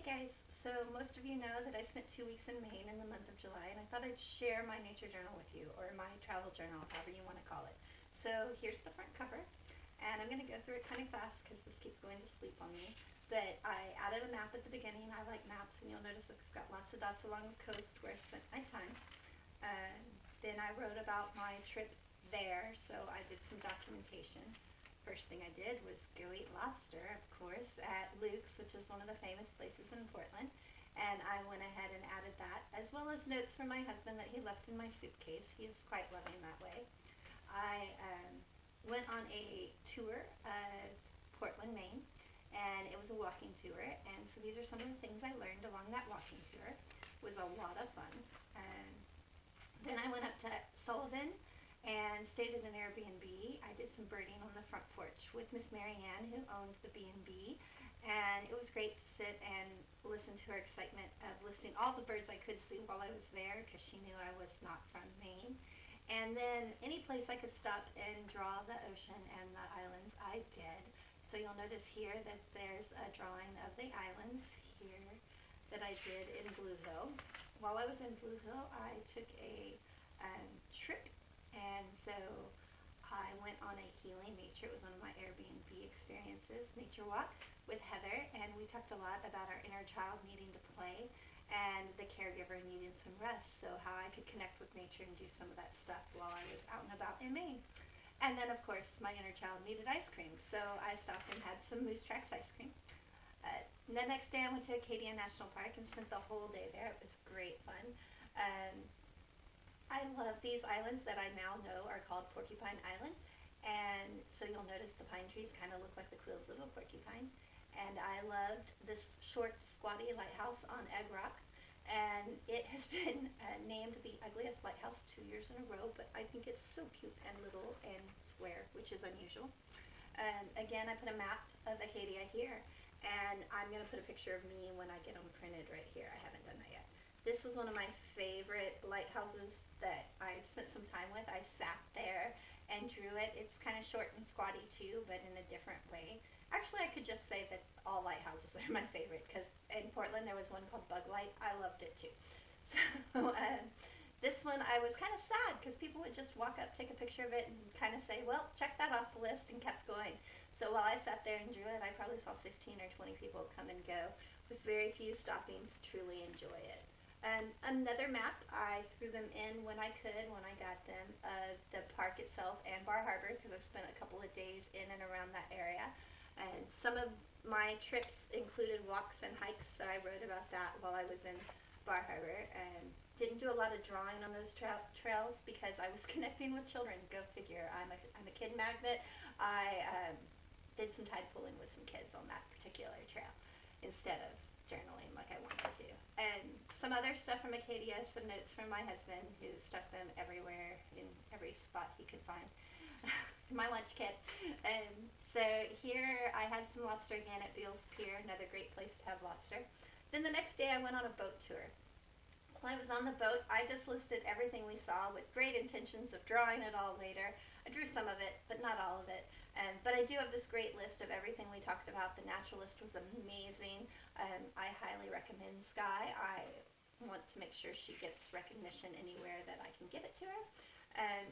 guys, so most of you know that I spent 2 weeks in Maine in the month of July, and I thought I'd share my nature journal with you, or my travel journal, however you want to call it. So here's the front cover, and I'm going to go through it kind of fast because this keeps going to sleep on me. But I added a map at the beginning. I like maps, and you'll notice that we've got lots of dots along the coast where I spent my time. Then I wrote about my trip there, so I did some documentation. First thing I did was go eat lobster, of course, at Luke's, which is one of the famous places in Portland. And I went ahead and added that, as well as notes from my husband that he left in my suitcase. He is quite loving that way. I went on a tour of Portland, Maine, and it was a walking tour. And so these are some of the things I learned along that walking tour. It was a lot of fun. Then I went up to Sullivan and stayed at an Airbnb. I did some birding on the front porch with Miss Mary Ann, who owned the B&B, and it was great to sit and listen to her excitement of listing all the birds I could see while I was there, because she knew I was not from Maine. And then any place I could stop and draw the ocean and the islands, I did. So you'll notice here that there's a drawing of the islands here that I did in Blue Hill. While I was in Blue Hill, I took a trip. And so I went on a healing nature. It was one of my Airbnb experiences, nature walk with Heather, and we talked a lot about our inner child needing to play and the caregiver needing some rest, so how I could connect with nature and do some of that stuff while I was out and about in Maine. And then, of course, my inner child needed ice cream, so I stopped and had some Moose Tracks ice cream. The next day I went to Acadia National Park and spent the whole day there. It was great fun. I love these islands that I now know are called Porcupine Island, and so you'll notice the pine trees kind of look like the quills of a porcupine. And I loved this short, squatty lighthouse on Egg Rock, and it has been named the ugliest lighthouse 2 years in a row, but I think it's so cute and little and square, which is unusual. Again, I put a map of Acadia here, and I'm going to put a picture of me when I get them printed right here. I haven't done that yet. This was one of my favorite lighthouses that I spent some time with. I sat there and drew it. It's kind of short and squatty too, but in a different way. Actually, I could just say that all lighthouses are my favorite, because in Portland there was one called Bug Light. I loved it too. So this one I was kind of sad because people would just walk up, take a picture of it, and kind of say, well, check that off the list, and kept going. So while I sat there and drew it, I probably saw 15 or 20 people come and go, with very few stopping to truly enjoy it. Another map, I threw them in when I could, when I got them, of the park itself and Bar Harbor, because I spent a couple of days in and around that area. And some of my trips included walks and hikes, so I wrote about that while I was in Bar Harbor. And didn't do a lot of drawing on those trails because I was connecting with children. Go figure. I'm a kid magnet. I did some tide pulling with some kids on that particular trail instead of journaling like I wanted to. And some other stuff from Acadia, some notes from my husband, who stuck them everywhere in every spot he could find. My lunch kit. And so here I had some lobster again at Beals Pier, another great place to have lobster. Then the next day I went on a boat tour. While I was on the boat, I just listed everything we saw with great intentions of drawing it all later. I drew some of it, but not all of it. But I do have this great list of everything we talked about. The naturalist was amazing. I highly recommend Skye. I want to make sure she gets recognition anywhere that I can give it to her.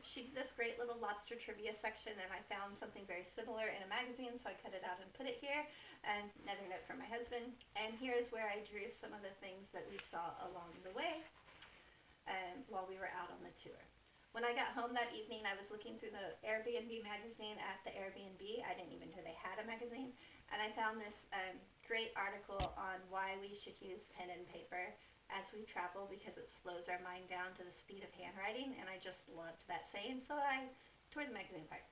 She did this great little lobster trivia section, and I found something very similar in a magazine, so I cut it out and put it here. And another note from my husband. And here's where I drew some of the things that we saw along the way while we were out on the tour. When I got home that evening, I was looking through the Airbnb magazine at the Airbnb. I didn't even know they had a magazine. And I found this great article on why we should use pen and paper as we travel, because it slows our mind down to the speed of handwriting. And I just loved that saying, so I tore the magazine apart.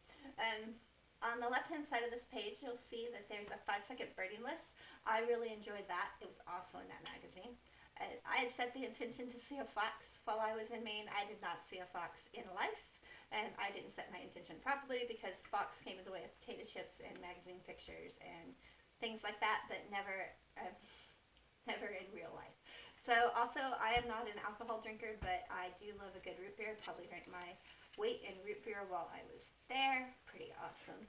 On the left-hand side of this page, you'll see that there's a 5-second birding list. I really enjoyed that. It was also in that magazine. I had set the intention to see a fox while I was in Maine. I did not see a fox in life, and I didn't set my intention properly because fox came in the way of potato chips and magazine pictures and things like that, but never in real life. So also, I am not an alcohol drinker, but I do love a good root beer. Probably drank my weight in root beer while I was there. Pretty awesome.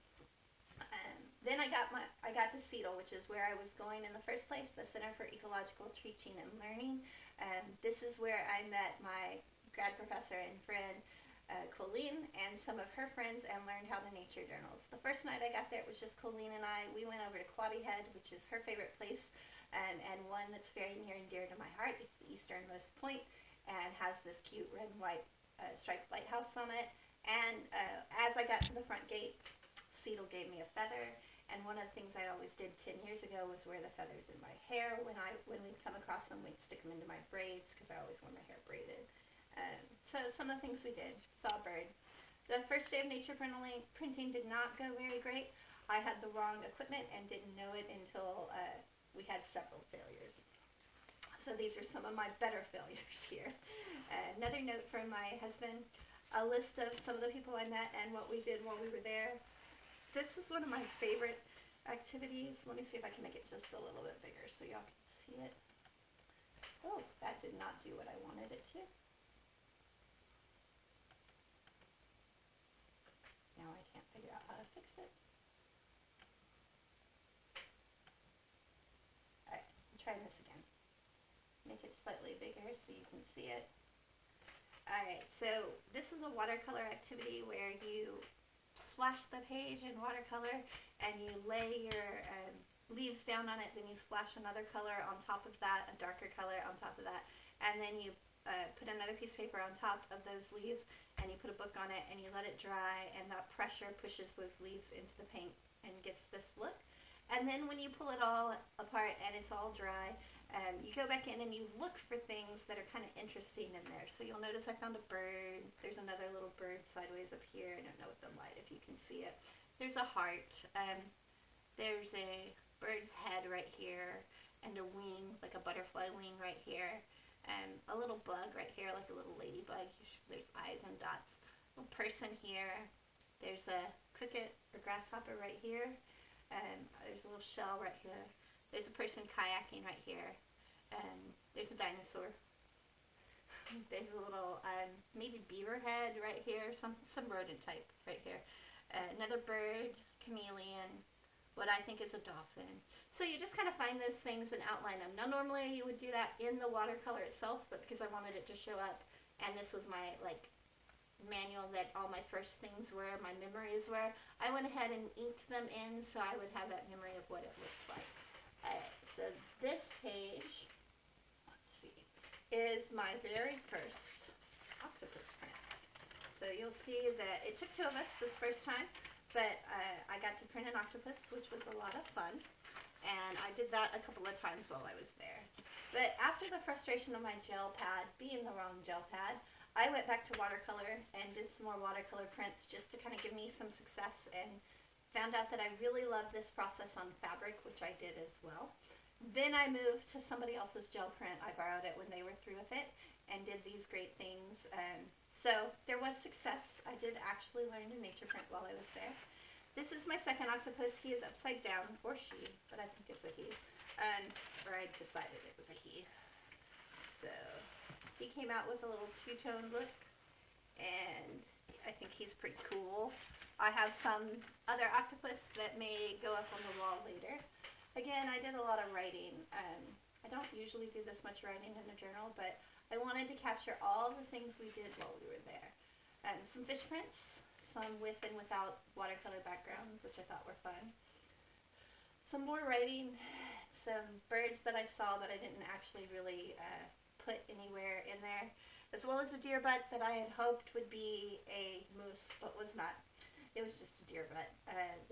Then I got to CETL, which is where I was going in the first place, the Center for Ecological Teaching and Learning. This is where I met my grad professor and friend, Colleen, and some of her friends, and learned how to nature journals. The first night I got there, it was just Colleen and I. We went over to Quoddy Head, which is her favorite place, and one that's very near and dear to my heart. It's the easternmost point and has this cute red and white striped lighthouse on it. And as I got to the front gate, CETL gave me a feather. And one of the things I always did 10 years ago was wear the feathers in my hair. When we'd come across them, we'd stick them into my braids because I always wore my hair braided. So some of the things we did. Saw a bird. The first day of nature printing did not go very great. I had the wrong equipment and didn't know it until we had several failures. So these are some of my better failures here. Another note from my husband, a list of some of the people I met and what we did while we were there. This was one of my favorite activities. Let me see if I can make it just a little bit bigger so y'all can see it. Oh, that did not do what I wanted it to. Now I can't figure out how to fix it. Alright, I'm trying this again. Make it slightly bigger so you can see it. Alright, so this is a watercolor activity where you splash the page in watercolor and you lay your leaves down on it, then you splash another color on top of that, a darker color on top of that, and then you put another piece of paper on top of those leaves and you put a book on it and you let it dry, and that pressure pushes those leaves into the paint and gets this look. And then when you pull it all apart and it's all dry, you go back in and you look for things that are kind of interesting in there. So you'll notice I found a bird. There's another little bird sideways up here. I don't know with the light if you can see it. There's a heart. There's a bird's head right here and a wing, like a butterfly wing right here. A little bug right here, like a little ladybug. There's eyes and dots. A little person here. There's a cricket or grasshopper right here. There's a little shell right here. There's a person kayaking right here. There's a dinosaur. There's a little maybe beaver head right here. Some rodent type right here. Another bird, chameleon. What I think is a dolphin. So you just kind of find those things and outline them. Now normally you would do that in the watercolor itself, but because I wanted it to show up, and this was my manual that all my first things were, my memories were, I went ahead and inked them in so I would have that memory of what it looked like. So this page, let's see, is my very first octopus print. So you'll see that it took two of us this first time, but I got to print an octopus, which was a lot of fun, and I did that a couple of times while I was there. But after the frustration of my gel pad being the wrong gel pad, I went back to watercolor and did some more watercolor prints just to kind of give me some success, and found out that I really loved this process on fabric, which I did as well. Then I moved to somebody else's gel print. I borrowed it when they were through with it and did these great things. So there was success. I did actually learn to nature print while I was there. This is my second octopus. He is upside down, or she, but I think it's a he. Or I decided it was a he. So he came out with a little two-tone look, and I think he's pretty cool. I have some other octopus that may go up on the wall later. Again, I did a lot of writing. I don't usually do this much writing in a journal, but I wanted to capture all the things we did while we were there. Some fish prints, some with and without watercolor backgrounds, which I thought were fun. Some more writing, some birds that I saw that I didn't actually really put anywhere in there, as well as a deer butt that I had hoped would be a moose, but was not. It was just a deer butt.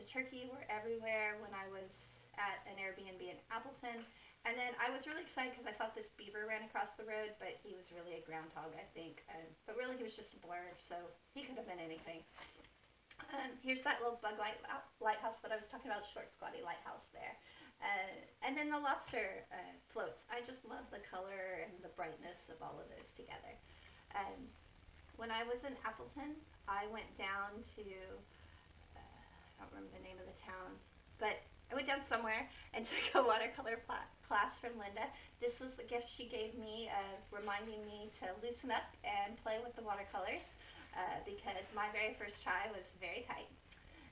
The turkey were everywhere when I was at an Airbnb in Appleton. And then I was really excited because I thought this beaver ran across the road, but he was really a groundhog, I think. But really he was just a blur, so he could have been anything. Here's that little bug lighthouse that I was talking about, short squatty lighthouse there. And then the lobster floats. I just love the color and the brightness of all of those together. When I was in Appleton, I went down to, I don't remember the name of the town, but I went down somewhere and took a watercolor class from Linda. This was the gift she gave me of reminding me to loosen up and play with the watercolors because my very first try was very tight.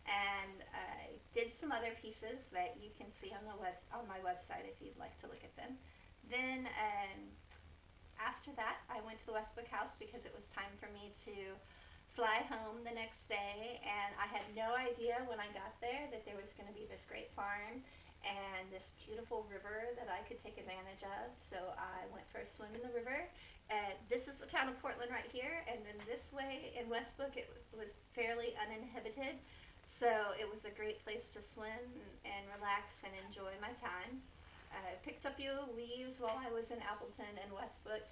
and I did some other pieces that you can see on my website if you'd like to look at them. Then after that, I went to the Westbrook house because it was time for me to fly home the next day, and I had no idea when I got there that there was going to be this great farm and this beautiful river that I could take advantage of. So I went for a swim in the river. This is the town of Portland right here, and then this way in Westbrook it was fairly uninhibited, so it was a great place to swim and relax and enjoy my time. I picked up a few leaves while I was in Appleton and Westbrook,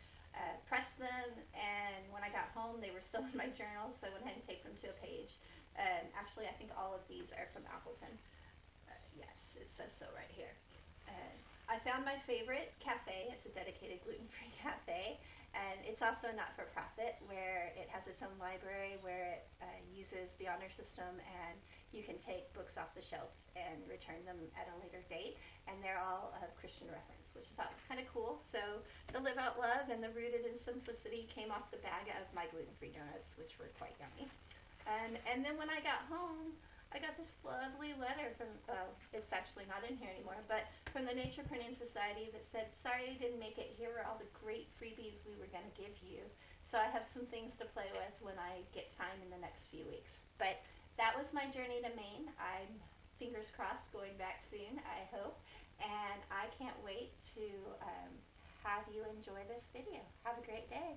pressed them, and when I got home they were still in my journal, so I went ahead and taped them to a page. Actually, I think all of these are from Appleton. Yes, it says so right here. I found my favorite cafe. It's a dedicated gluten-free cafe, and it's also a not-for-profit where it has its own library where it uses the honor system, and you can take books off the shelf and return them at a later date, and they're all of Christian reference, which I thought was kind of cool. So the Live Out Love and the Rooted in Simplicity came off the bag of my gluten-free donuts, which were quite yummy. And then when I got home, I got this lovely letter from, it's actually not in here anymore, but from the Nature Printing Society that said, sorry you didn't make it, here are all the great freebies we were going to give you. So I have some things to play with when I get time in the next few weeks. But that was my journey to Maine. I'm, fingers crossed, going back soon, I hope. And I can't wait to have you enjoy this video. Have a great day.